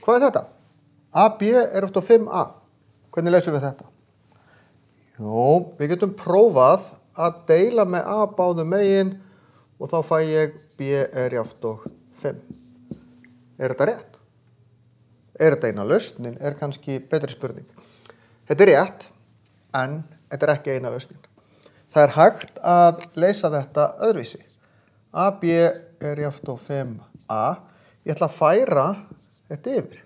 Hvað er þetta? AB er oft á 5A. Hvernig lesum við þetta? Jó, við getum prófað að deila með A báðum megin og þá fæ ég B er jafnt og 5. Er þetta rétt? Er þetta eina lausnin? Er kannski betri spurning. Þetta er rétt, en þetta er ekki eina lausnin. Það er hægt að leysa þetta öðruvísi. AB er jafnt og 5A. Ég ætla að færa þetta yfir.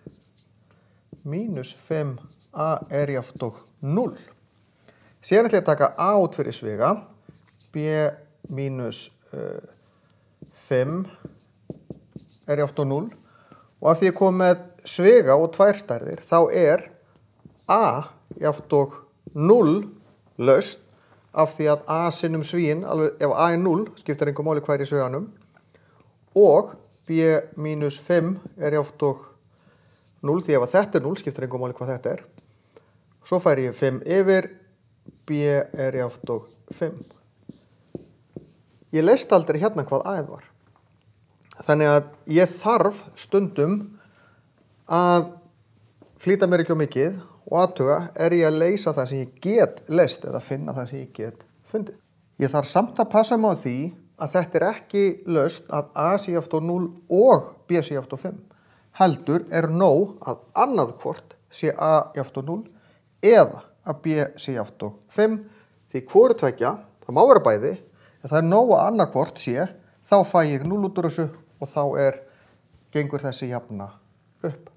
Mínus 5A er jafnt og 0. Síðan ætla ég að taka A út fyrir sviga. B mínus 5 er jafnt og 0. Og af því ég kom með sviga og tvær stærðir, þá er A jafnt og 0 laust af því að A sinnum svíinn, ef A er 0, skiptir engu máli hvað er í sviganum. Og B mínus 5 er jafnt og 0, því ef þetta er 0, skiptir engu máli hvað þetta er. Svo fær ég 5 yfir, B er jafnt og 5. Ég leysti aldrei hérna hvað A var. Þannig að ég þarf stundum að flýta mér ekki á mikið og athuga, er ég að leysa það sem ég get leyst eða finna það sem ég get fundið. Ég þarf samt að passa mig á því að þetta er ekki laust að A sé jafnt og 0 og B sé jafnt og 5. Heldur er nóg að annað hvort sé A jafnt og 0 eða að B sé jafnt og 5. Því hvoru tveggja, það má vera bæði, en það er nóg að annað hvort sé, þá fæ ég 0 út úr þessu og þá gengur þessi jafna upp.